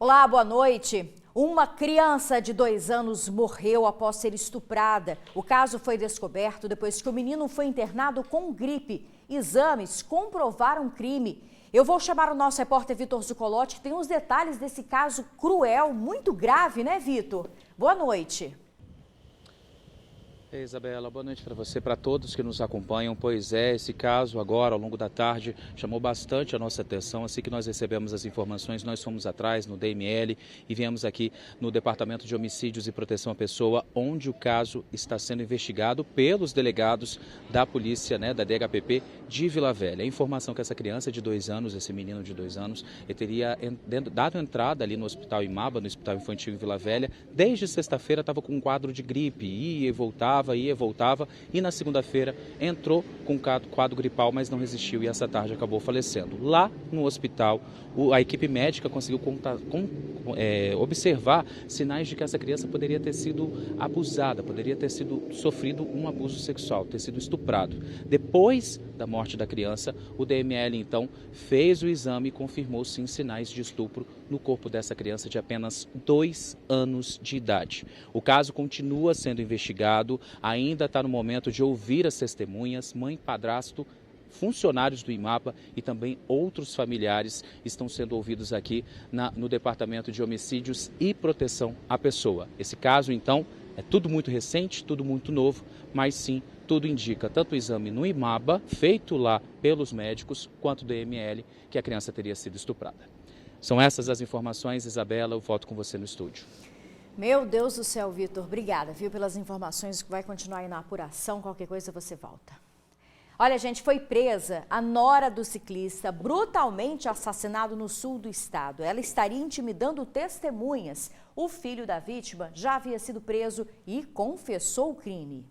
Olá, boa noite. Uma criança de 2 anos morreu após ser estuprada. O caso foi descoberto depois que o menino foi internado com gripe. Exames comprovaram crime. Eu vou chamar o nosso repórter Vitor Zucolotti, que tem os detalhes desse caso cruel, muito grave, né, Vitor? Boa noite. Ei, Isabela, boa noite para você, para todos que nos acompanham. Pois é, esse caso agora, ao longo da tarde, chamou bastante a nossa atenção. Assim que nós recebemos as informações, nós fomos atrás no DML e viemos aqui no Departamento de Homicídios e Proteção à Pessoa, onde o caso está sendo investigado pelos delegados da polícia, da DHPP de Vila Velha. A informação que essa criança de 2 anos, esse menino de 2 anos, ele teria dado entrada ali no Hospital Imaba, no Hospital Infantil em Vila Velha. Desde sexta-feira estava com um quadro de gripe, ia e voltava, e na segunda-feira entrou com quadro gripal, mas não resistiu e essa tarde acabou falecendo. Lá no hospital, a equipe médica conseguiu observar sinais de que essa criança poderia ter sido abusada, poderia ter sofrido um abuso sexual, ter sido estuprado. Depois da morte da criança, o DML então fez o exame e confirmou sim sinais de estupro no corpo dessa criança de apenas 2 anos de idade. O caso continua sendo investigado, ainda está no momento de ouvir as testemunhas, mãe, padrasto, funcionários do IMAPA e também outros familiares estão sendo ouvidos aqui no Departamento de Homicídios e Proteção à Pessoa. Esse caso, então, é tudo muito recente, tudo muito novo, mas sim, tudo indica, tanto o exame no IMABA, feito lá pelos médicos, quanto do DML, que a criança teria sido estuprada. São essas as informações, Isabela, eu volto com você no estúdio. Meu Deus do céu, Vitor, obrigada, pelas informações, que vai continuar aí na apuração, qualquer coisa você volta. Olha, gente, foi presa a nora do ciclista, brutalmente assassinado no sul do estado. Ela estaria intimidando testemunhas. O filho da vítima já havia sido preso e confessou o crime.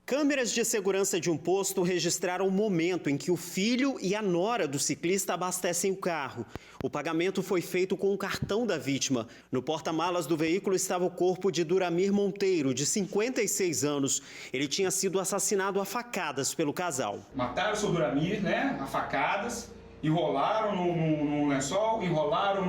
Câmeras de segurança de um posto registraram o momento em que o filho e a nora do ciclista abastecem o carro. O pagamento foi feito com o cartão da vítima. No porta-malas do veículo estava o corpo de Duramir Monteiro, de 56 anos. Ele tinha sido assassinado a facadas pelo casal. Mataram o seu Duramir, a facadas, enrolaram num lençol, enrolaram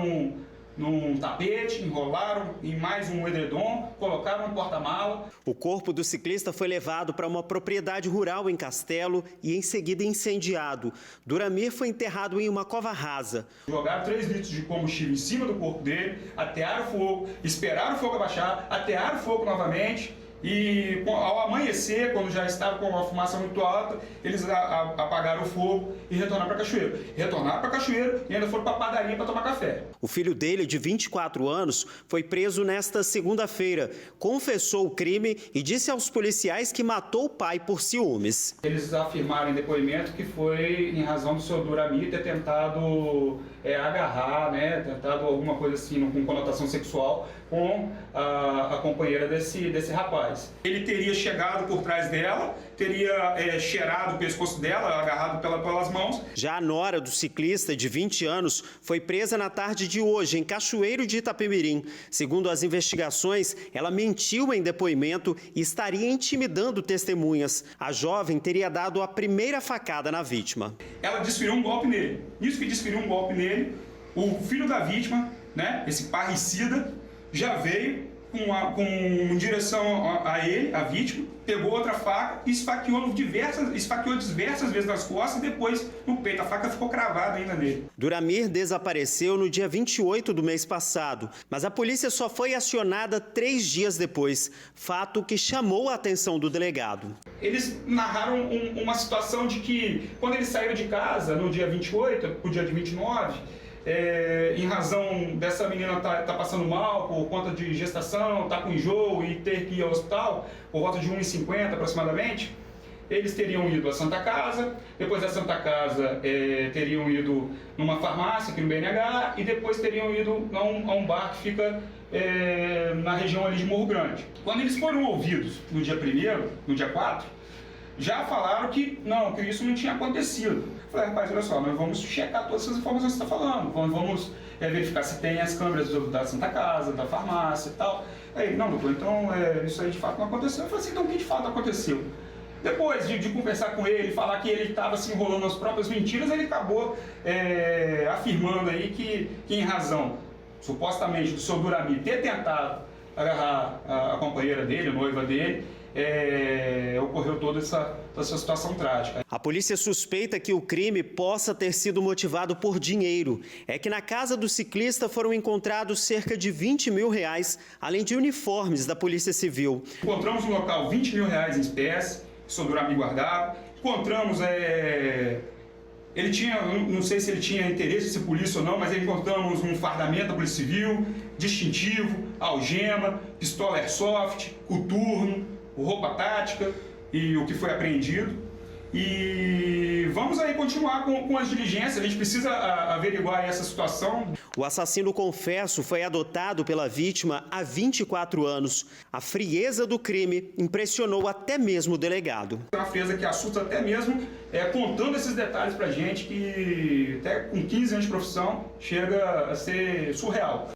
num tapete, enrolaram em mais um edredom, colocaram no porta-mala. O corpo do ciclista foi levado para uma propriedade rural em Castelo e em seguida incendiado. Duramir foi enterrado em uma cova rasa. Jogaram 3 litros de combustível em cima do corpo dele, atearam o fogo, esperaram o fogo abaixar, atearam o fogo novamente. E ao amanhecer, quando já estava com uma fumaça muito alta, eles apagaram o fogo e retornaram para Cachoeiro. Retornaram para Cachoeiro e ainda foram para a padaria para tomar café. O filho dele, de 24 anos, foi preso nesta segunda-feira. Confessou o crime e disse aos policiais que matou o pai por ciúmes. Eles afirmaram em depoimento que foi em razão do seu Duramir ter tentado agarrar, tentado alguma coisa assim, com conotação sexual, com a companheira desse rapaz. Ele teria chegado por trás dela, teria cheirado o pescoço dela, agarrado pelas mãos. Já a nora do ciclista, de 20 anos, foi presa na tarde de hoje, em Cachoeiro de Itapemirim. Segundo as investigações, ela mentiu em depoimento e estaria intimidando testemunhas. A jovem teria dado a primeira facada na vítima. Ela desferiu um golpe nele. Isso que desferiu um golpe nele, o filho da vítima, esse parricida, já veio com direção a ele, a vítima, pegou outra faca e esfaqueou diversas vezes nas costas e depois no peito. A faca ficou cravada ainda nele. Duramir desapareceu no dia 28 do mês passado, mas a polícia só foi acionada 3 dias depois, fato que chamou a atenção do delegado. Eles narraram uma situação de que, quando eles saíram de casa, no dia 28, pro dia de 29, em razão dessa menina tá passando mal por conta de gestação, tá com enjoo e ter que ir ao hospital, por volta de 1h50 aproximadamente, eles teriam ido à Santa Casa, depois da Santa Casa teriam ido numa farmácia aqui no BNH e depois teriam ido a um bar que fica na região ali de Morro Grande. Quando eles foram ouvidos no dia 1º, no dia 4, já falaram que isso não tinha acontecido. Eu falei, rapaz, olha só, nós vamos checar todas essas informações que você está falando, vamos verificar se tem as câmeras da Santa Casa, da farmácia e tal. Aí, não, doutor, então isso aí de fato não aconteceu. Eu falei assim, então o que de fato aconteceu? Depois de conversar com ele, falar que ele estava se enrolando nas próprias mentiras, ele acabou afirmando aí que em razão supostamente do seu Durami ter tentado agarrar a companheira dele, a noiva dele, ocorreu toda essa situação trágica. A polícia suspeita que o crime possa ter sido motivado por dinheiro. É que na casa do ciclista foram encontrados cerca de R$20 mil, além de uniformes da Polícia Civil. Encontramos no local R$20 mil em espécie, que o seu Durami guardava. Encontramos, ele tinha, não sei se ele tinha interesse de ser polícia ou não, mas encontramos um fardamento da Polícia Civil, distintivo, algema, pistola airsoft, coturno, roupa tática e o que foi apreendido. E vamos aí continuar com as diligências, a gente precisa averiguar essa situação. O assassino confesso foi adotado pela vítima há 24 anos. A frieza do crime impressionou até mesmo o delegado. É uma frieza que assusta até mesmo, contando esses detalhes pra gente, que até com 15 anos de profissão chega a ser surreal.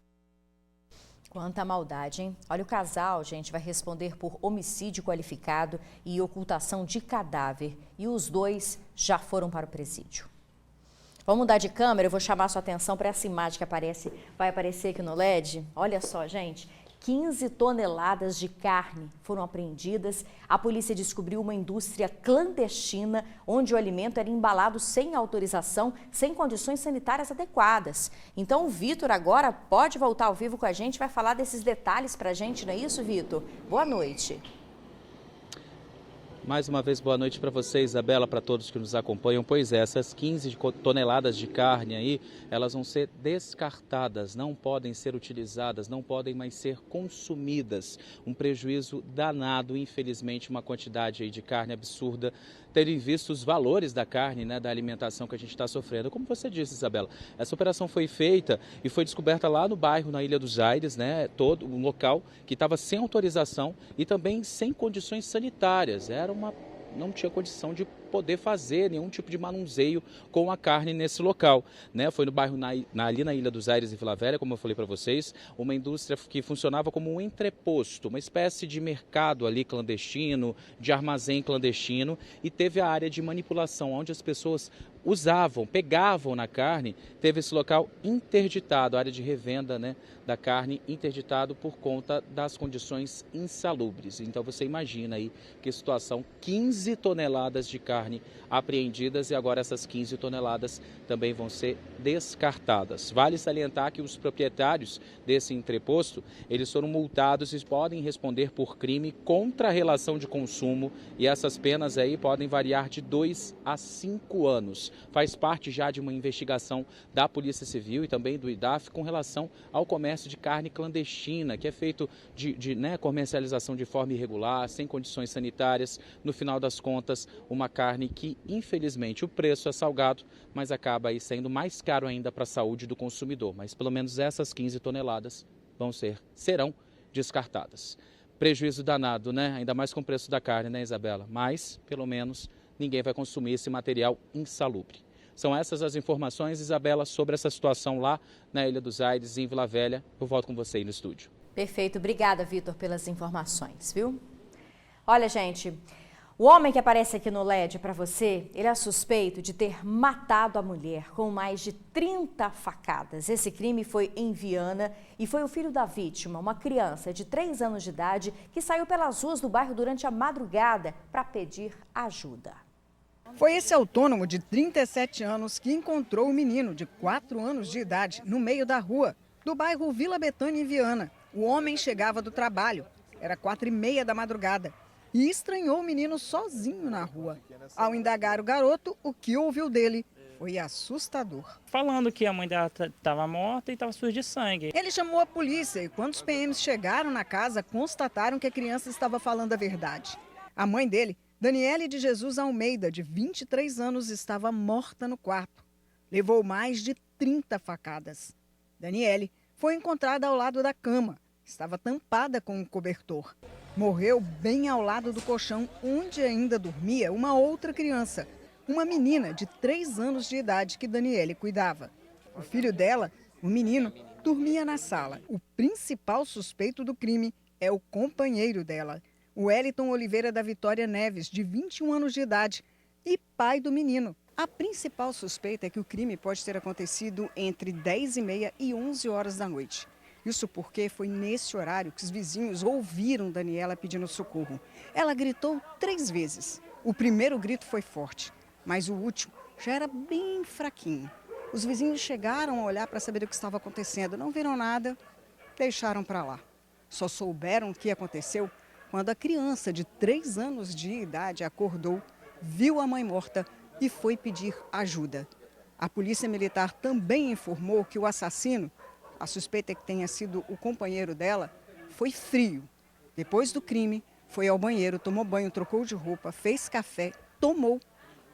Quanta maldade, hein? Olha, o casal, gente, vai responder por homicídio qualificado e ocultação de cadáver. E os dois já foram para o presídio. Vamos mudar de câmera, eu vou chamar a sua atenção para essa imagem que vai aparecer aqui no LED. Olha só, gente. 15 toneladas de carne foram apreendidas. A polícia descobriu uma indústria clandestina onde o alimento era embalado sem autorização, sem condições sanitárias adequadas. Então o Vitor agora pode voltar ao vivo com a gente, vai falar desses detalhes para a gente, não é isso, Vitor? Boa noite. Mais uma vez, boa noite para você, Isabela, para todos que nos acompanham. Pois é, essas 15 toneladas de carne aí, elas vão ser descartadas, não podem ser utilizadas, não podem mais ser consumidas. Um prejuízo danado, infelizmente, uma quantidade aí de carne absurda, tendo em vista os valores da carne, né, da alimentação que a gente está sofrendo. Como você disse, Isabela, essa operação foi feita e foi descoberta lá no bairro, na Ilha dos Aires, né, todo um local que estava sem autorização e também sem condições sanitárias. Não tinha condição de poder fazer nenhum tipo de manuseio com a carne nesse local, né? Foi no bairro ali na Ilha dos Aires, em Vila Velha, como eu falei para vocês, uma indústria que funcionava como um entreposto, uma espécie de mercado ali clandestino, de armazém clandestino, e teve a área de manipulação, onde as pessoas pegavam na carne, teve esse local interditado, a área de revenda, né, da carne interditado por conta das condições insalubres. Então você imagina aí que situação, 15 toneladas de carne apreendidas e agora essas 15 toneladas também vão ser descartadas. Vale salientar que os proprietários desse entreposto, eles foram multados e podem responder por crime contra a relação de consumo e essas penas aí podem variar de 2 a 5 anos. Faz parte já de uma investigação da Polícia Civil e também do IDAF com relação ao comércio de carne clandestina, que é feito de comercialização de forma irregular, sem condições sanitárias. No final das contas, uma carne que, infelizmente, o preço é salgado, mas acaba aí sendo mais caro ainda para a saúde do consumidor. Mas pelo menos essas 15 toneladas serão descartadas. Prejuízo danado, né? Ainda mais com o preço da carne, né, Isabela? Mas, pelo menos, ninguém vai consumir esse material insalubre. São essas as informações, Isabela, sobre essa situação lá na Ilha dos Aires, em Vila Velha. Eu volto com você aí no estúdio. Perfeito. Obrigada, Vitor, pelas informações, viu? Olha, gente, o homem que aparece aqui no LED para você, ele é suspeito de ter matado a mulher com mais de 30 facadas. Esse crime foi em Viana e foi o filho da vítima, uma criança de 3 anos de idade, que saiu pelas ruas do bairro durante a madrugada para pedir ajuda. Foi esse autônomo de 37 anos que encontrou o menino de 4 anos de idade no meio da rua, do bairro Vila Betânia, em Viana. O homem chegava do trabalho, era 4h30 da madrugada, e estranhou o menino sozinho na rua. Ao indagar o garoto, o que ouviu dele foi assustador. Falando que a mãe dela estava morta e estava suja de sangue. Ele chamou a polícia e quando os PMs chegaram na casa, constataram que a criança estava falando a verdade. A mãe dele, Daniele de Jesus Almeida, de 23 anos, estava morta no quarto. Levou mais de 30 facadas. Daniele foi encontrada ao lado da cama. Estava tampada com um cobertor. Morreu bem ao lado do colchão, onde ainda dormia uma outra criança, uma menina de 3 anos de idade que Daniele cuidava. O filho dela, o menino, dormia na sala. O principal suspeito do crime é o companheiro dela, o Wellington Oliveira da Vitória Neves, de 21 anos de idade, e pai do menino. A principal suspeita é que o crime pode ter acontecido entre 10h30 e 11 horas da noite. Isso porque foi nesse horário que os vizinhos ouviram Daniela pedindo socorro. Ela gritou 3 vezes. O primeiro grito foi forte, mas o último já era bem fraquinho. Os vizinhos chegaram a olhar para saber o que estava acontecendo. Não viram nada, deixaram para lá. Só souberam o que aconteceu quando a criança de 3 anos de idade acordou, viu a mãe morta e foi pedir ajuda. A polícia militar também informou que o assassino, a suspeita é que tenha sido o companheiro dela, foi frio. Depois do crime, foi ao banheiro, tomou banho, trocou de roupa, fez café, tomou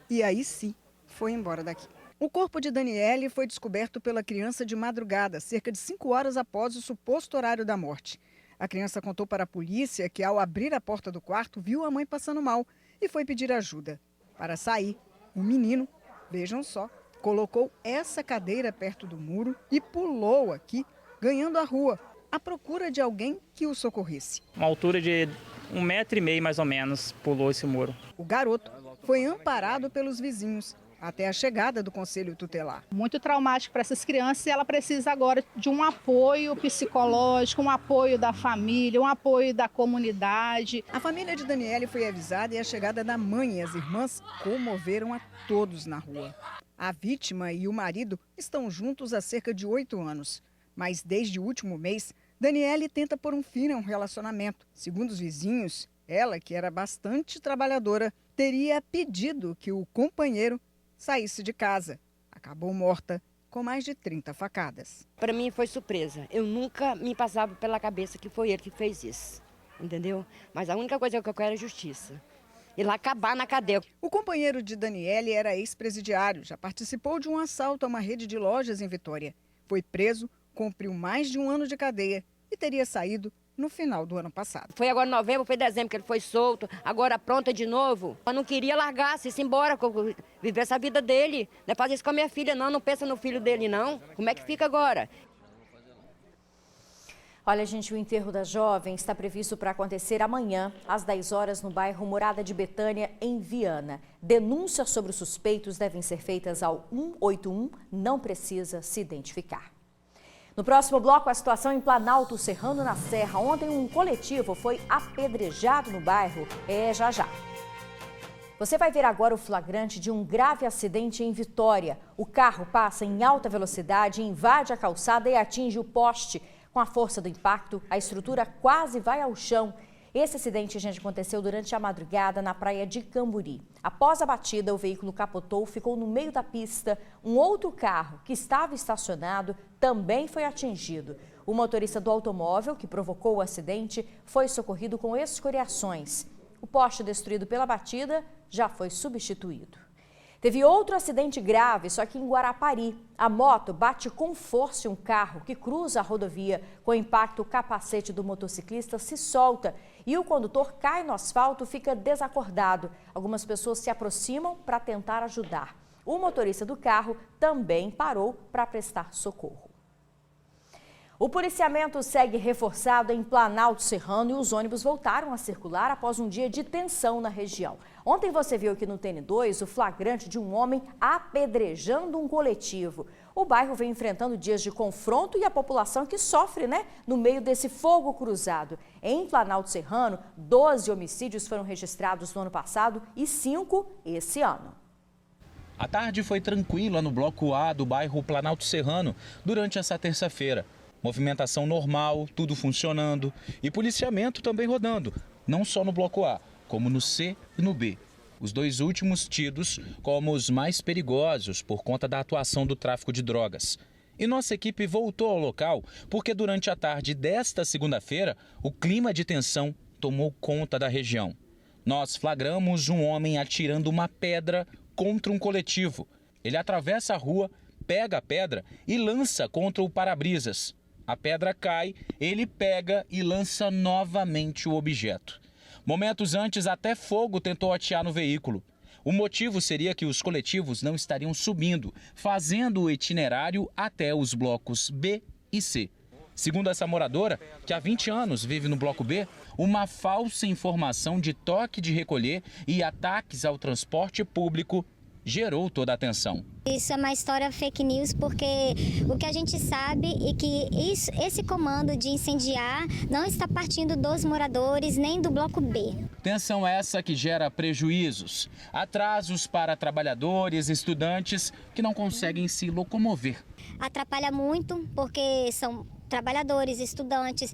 e aí sim foi embora daqui. O corpo de Daniele foi descoberto pela criança de madrugada, cerca de 5 horas após o suposto horário da morte. A criança contou para a polícia que, ao abrir a porta do quarto, viu a mãe passando mal e foi pedir ajuda. Para sair, o menino, vejam só, colocou essa cadeira perto do muro e pulou aqui, ganhando a rua, à procura de alguém que o socorresse. Uma altura de 1,5 m mais ou menos, pulou esse muro. O garoto foi amparado pelos vizinhos até a chegada do Conselho Tutelar. Muito traumático para essas crianças e ela precisa agora de um apoio psicológico, um apoio da família, um apoio da comunidade. A família de Daniele foi avisada e a chegada da mãe e as irmãs comoveram a todos na rua. A vítima e o marido estão juntos há cerca de 8 anos. Mas desde o último mês, Daniele tenta pôr um fim a um relacionamento. Segundo os vizinhos, ela, que era bastante trabalhadora, teria pedido que o companheiro saísse de casa. Acabou morta com mais de 30 facadas. Para mim foi surpresa. Eu nunca me passava pela cabeça que foi ele que fez isso, entendeu? Mas a única coisa que eu quero é justiça. Ele acabar na cadeia. O companheiro de Daniele era ex-presidiário, já participou de um assalto a uma rede de lojas em Vitória. Foi preso, cumpriu mais de 1 ano de cadeia e teria saído no final do ano passado. Foi agora em novembro, foi dezembro que ele foi solto, agora pronta de novo. Eu não queria largar, se embora, viver essa vida dele. Não é fazer isso com a minha filha, não pensa no filho dele, não. Como é que fica agora? Olha, gente, o enterro da jovem está previsto para acontecer amanhã, às 10 horas, no bairro Morada de Betânia, em Viana. Denúncias sobre os suspeitos devem ser feitas ao 181, não precisa se identificar. No próximo bloco, a situação em Planalto Serrano, na Serra. Ontem, um coletivo foi apedrejado no bairro. Já já. Você vai ver agora o flagrante de um grave acidente em Vitória. O carro passa em alta velocidade, invade a calçada e atinge o poste. Com a força do impacto, a estrutura quase vai ao chão. Esse acidente, gente, aconteceu durante a madrugada na praia de Camburi. Após a batida, o veículo capotou, ficou no meio da pista. Um outro carro que estava estacionado também foi atingido. O motorista do automóvel que provocou o acidente foi socorrido com escoriações. O poste destruído pela batida já foi substituído. Teve outro acidente grave, só que em Guarapari. A moto bate com força em um carro que cruza a rodovia. Com o impacto, o capacete do motociclista se solta e o condutor cai no asfalto e fica desacordado. Algumas pessoas se aproximam para tentar ajudar. O motorista do carro também parou para prestar socorro. O policiamento segue reforçado em Planalto Serrano e os ônibus voltaram a circular após um dia de tensão na região. Ontem você viu aqui no TN2 o flagrante de um homem apedrejando um coletivo. O bairro vem enfrentando dias de confronto e a população que sofre, no meio desse fogo cruzado. Em Planalto Serrano, 12 homicídios foram registrados no ano passado e 5 esse ano. A tarde foi tranquila no bloco A do bairro Planalto Serrano durante essa terça-feira. Movimentação normal, tudo funcionando e policiamento também rodando, não só no bloco A, como no C e no B. Os dois últimos tidos como os mais perigosos por conta da atuação do tráfico de drogas. E nossa equipe voltou ao local porque durante a tarde desta segunda-feira o clima de tensão tomou conta da região. Nós flagramos um homem atirando uma pedra contra um coletivo. Ele atravessa a rua, pega a pedra e lança contra o para-brisas. A pedra cai, ele pega e lança novamente o objeto. Momentos antes, até fogo tentou atear no veículo. O motivo seria que os coletivos não estariam subindo, fazendo o itinerário até os blocos B e C. Segundo essa moradora, que há 20 anos vive no bloco B, uma falsa informação de toque de recolher e ataques ao transporte público gerou toda a atenção. Isso é uma história fake news porque o que a gente sabe é que esse comando de incendiar não está partindo dos moradores nem do bloco B. Tensão essa que gera prejuízos, atrasos para trabalhadores, estudantes que não conseguem se locomover. Atrapalha muito porque são trabalhadores, estudantes,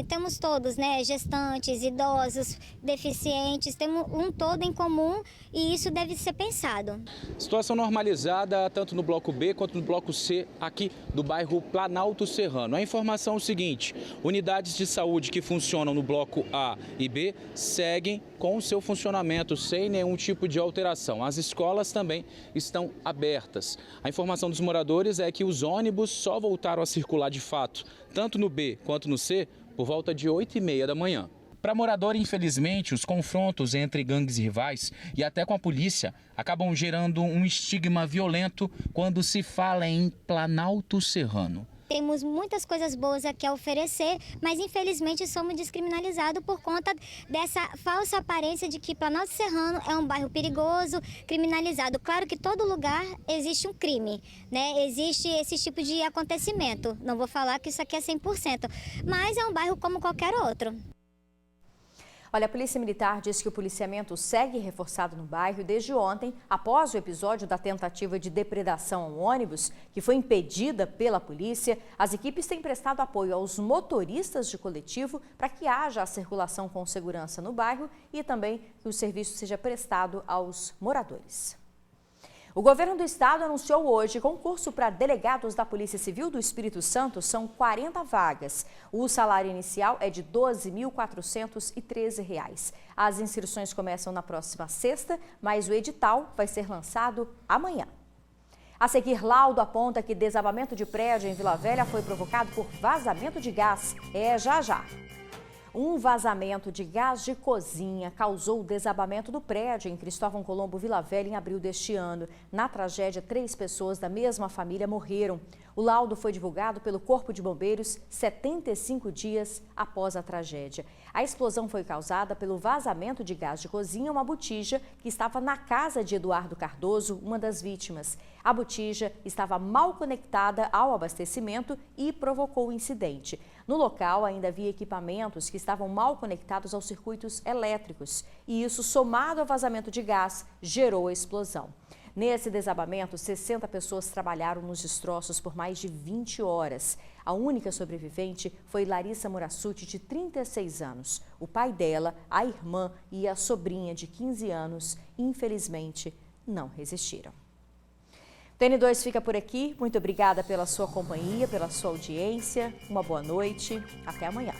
temos todos, né, gestantes, idosos, deficientes, temos um todo em comum e isso deve ser pensado. Situação normalizada tanto no bloco B quanto no bloco C aqui do bairro Planalto Serrano. A informação é o seguinte: unidades de saúde que funcionam no bloco A e B seguem com o seu funcionamento sem nenhum tipo de alteração. As escolas também estão abertas. A informação dos moradores é que os ônibus só voltaram a circular de fato, tanto no B quanto no C, por volta de 8h30 da manhã. Para morador, infelizmente, os confrontos entre gangues rivais e até com a polícia acabam gerando um estigma violento quando se fala em Planalto Serrano. Temos muitas coisas boas aqui a oferecer, mas infelizmente somos descriminalizados por conta dessa falsa aparência de que Planalto Serrano é um bairro perigoso, criminalizado. Claro que todo lugar existe um crime, né? Existe esse tipo de acontecimento. Não vou falar que isso aqui é 100%, mas é um bairro como qualquer outro. Olha, a Polícia Militar diz que o policiamento segue reforçado no bairro desde ontem, após o episódio da tentativa de depredação ao ônibus, que foi impedida pela polícia. As equipes têm prestado apoio aos motoristas de coletivo para que haja a circulação com segurança no bairro e também que o serviço seja prestado aos moradores. O governo do estado anunciou hoje concurso para delegados da Polícia Civil do Espírito Santo. São 40 vagas. O salário inicial é de R$ 12.413. As inscrições começam na próxima sexta, mas o edital vai ser lançado amanhã. A seguir, laudo aponta que desabamento de prédio em Vila Velha foi provocado por vazamento de gás. Já. Um vazamento de gás de cozinha causou o desabamento do prédio em Cristóvão Colombo, Vila Velha, em abril deste ano. Na tragédia, 3 pessoas da mesma família morreram. O laudo foi divulgado pelo Corpo de Bombeiros 75 dias após a tragédia. A explosão foi causada pelo vazamento de gás de cozinha, uma botija que estava na casa de Eduardo Cardoso, uma das vítimas. A botija estava mal conectada ao abastecimento e provocou o incidente. No local ainda havia equipamentos que estavam mal conectados aos circuitos elétricos e isso, somado ao vazamento de gás, gerou a explosão. Nesse desabamento, 60 pessoas trabalharam nos destroços por mais de 20 horas. A única sobrevivente foi Larissa Murassuti, de 36 anos. O pai dela, a irmã e a sobrinha de 15 anos, infelizmente, não resistiram. O TN2 fica por aqui. Muito obrigada pela sua companhia, pela sua audiência. Uma boa noite. Até amanhã.